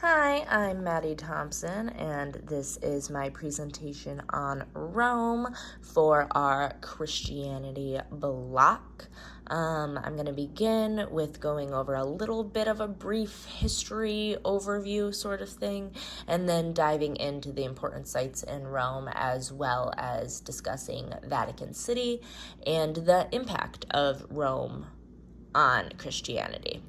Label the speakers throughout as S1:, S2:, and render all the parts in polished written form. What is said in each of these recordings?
S1: Hi, I'm Maddie Thompson, and this is my presentation on Rome for our Christianity block. I'm going to begin with going over a little bit of a brief history overview sort of thing, and then diving into the important sites in Rome, as well as discussing Vatican City and the impact of Rome on Christianity.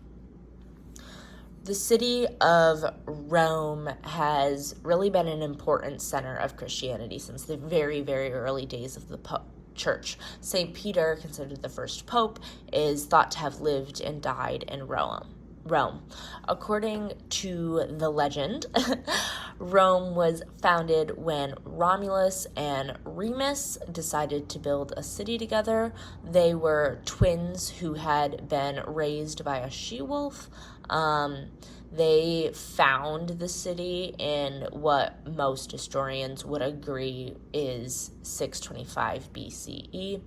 S1: The city of Rome has really been an important center of Christianity since the very, very early days of the church. St. Peter, considered the first pope, is thought to have lived and died in Rome. According to the legend, Rome was founded when Romulus and Remus decided to build a city together. They were twins who had been raised by a she-wolf. They found the city in what most historians would agree is 625 BCE.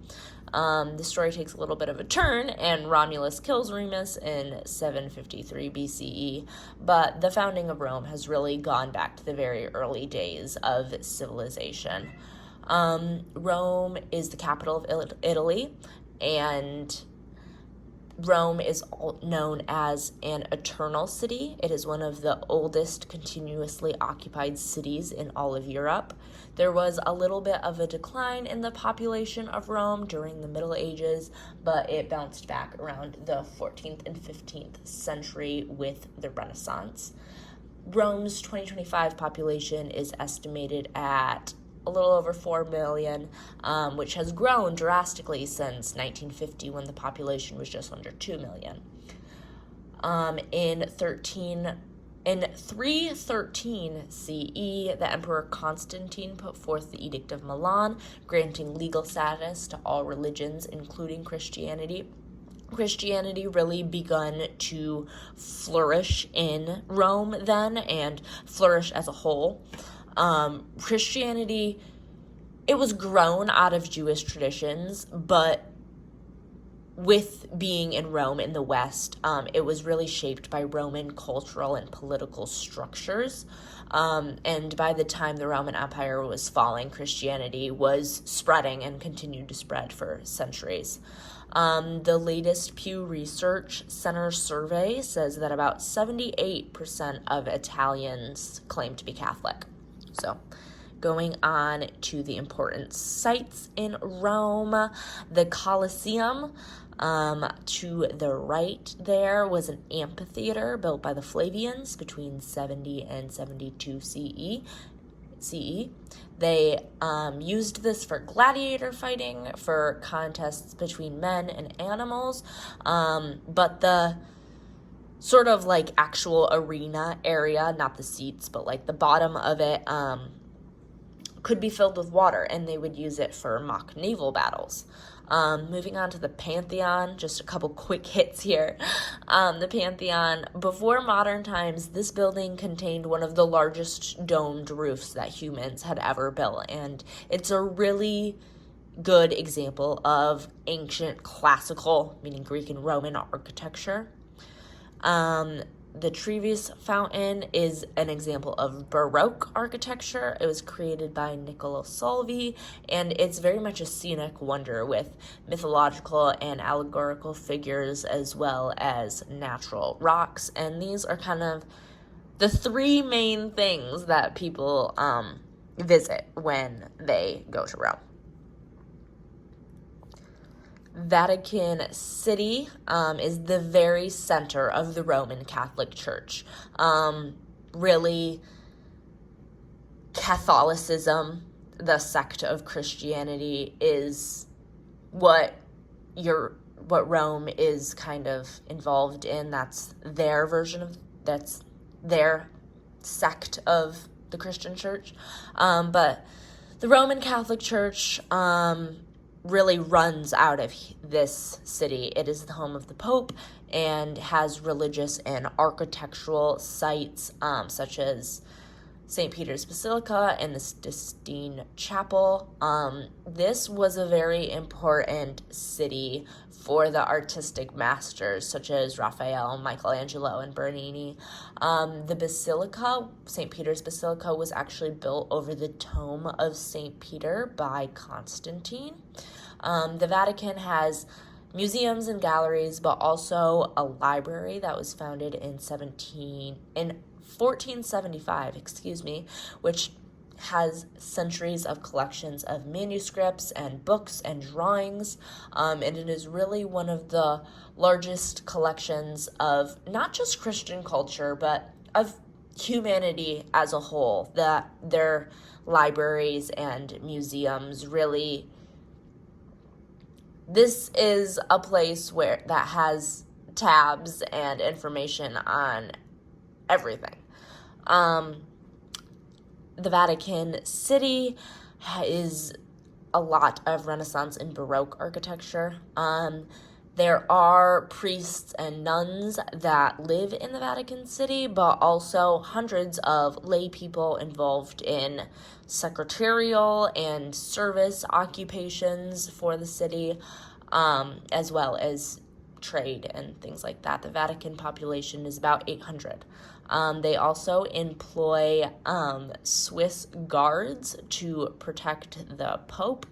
S1: The story takes a little bit of a turn, and Romulus kills Remus in 753 BCE, but the founding of Rome has really gone back to the very early days of civilization. Rome is the capital of Italy, and Rome is known as an eternal city. It is one of the oldest continuously occupied cities in all of Europe. There was a little bit of a decline in the population of Rome during the Middle Ages, but it bounced back around the 14th and 15th century with the Renaissance. Rome's 2025 population is estimated at a little over 4 million, which has grown drastically since 1950 when the population was just under 2 million. In 313 CE, the Emperor Constantine put forth the Edict of Milan, granting legal status to all religions, including Christianity. Christianity really begun to flourish in Rome then, and flourish as a whole. Christianity, it was grown out of Jewish traditions, but with being in Rome in the West, it was really shaped by Roman cultural and political structures. And by the time the Roman Empire was falling, Christianity was spreading and continued to spread for centuries. The latest Pew Research Center survey says that about 78% of Italians claim to be Catholic. So, going on to the important sites in Rome, the Colosseum, to the right there was an amphitheater built by the Flavians between 70 and 72 CE. They used this for gladiator fighting, for contests between men and animals, but the sort of like actual arena area, not the seats, but like the bottom of it, could be filled with water, and they would use it for mock naval battles. Moving on to the Pantheon, just a couple quick hits here. The Pantheon, before modern times, this building contained one of the largest domed roofs that humans had ever built, and it's a really good example of ancient classical, meaning Greek and Roman architecture. The Trevi Fountain is an example of Baroque architecture. It was created by Niccolo Solvi, and it's very much a scenic wonder with mythological and allegorical figures as well as natural rocks. And these are kind of the three main things that people visit when they go to Rome. Vatican City is the very center of the Roman Catholic Church. Really, Catholicism, the sect of Christianity, is what Rome is kind of involved in. That's their sect of the Christian Church. But the Roman Catholic Church really runs out of this city. It is the home of the Pope and has religious and architectural sites such as St. Peter's Basilica and the Sistine Chapel. This was a very important city for the artistic masters such as Raphael, Michelangelo, and Bernini. The basilica, St. Peter's Basilica, was actually built over the tomb of St. Peter by Constantine. The Vatican has museums and galleries, but also a library that was founded in 1475, which has centuries of collections of manuscripts and books and drawings, and it is really one of the largest collections of not just Christian culture, but of humanity as a whole. That their libraries and museums really, this is a place that has tabs and information on everything. The Vatican City is a lot of Renaissance and Baroque architecture. There are priests and nuns that live in the Vatican City, but also hundreds of lay people involved in secretarial and service occupations for the city, as well as trade and things like that. The Vatican population is about 800. They also employ Swiss guards to protect the Pope.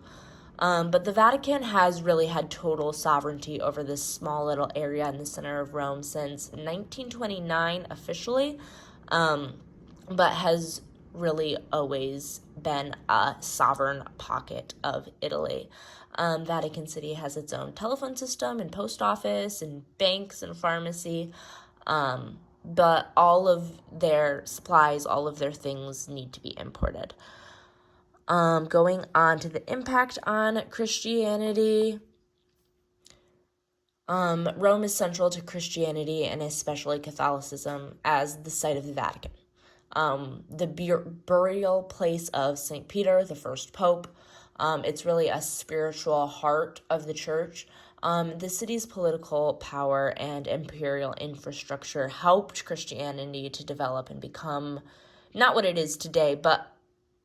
S1: But the Vatican has really had total sovereignty over this small little area in the center of Rome since 1929 officially, but has really always been a sovereign pocket of Italy. Vatican City has its own telephone system and post office and banks and pharmacy, but all of their supplies, all of their things need to be imported. Going on to the impact on Christianity. Rome is central to Christianity and especially Catholicism as the site of the Vatican. The burial place of St. Peter, the first pope. It's really a spiritual heart of the church. The city's political power and imperial infrastructure helped Christianity to develop and become not what it is today, but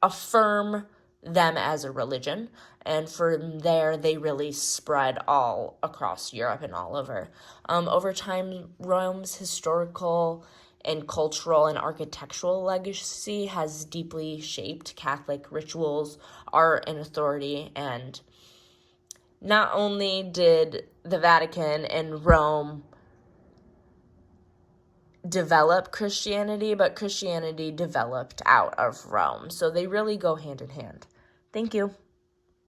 S1: affirm them as a religion. And from there, they really spread all across Europe and all over. Over time, Rome's historical and cultural and architectural legacy has deeply shaped Catholic rituals, art, and authority. And not only did the Vatican and Rome develop Christianity, but Christianity developed out of Rome. So they really go hand in hand. Thank you.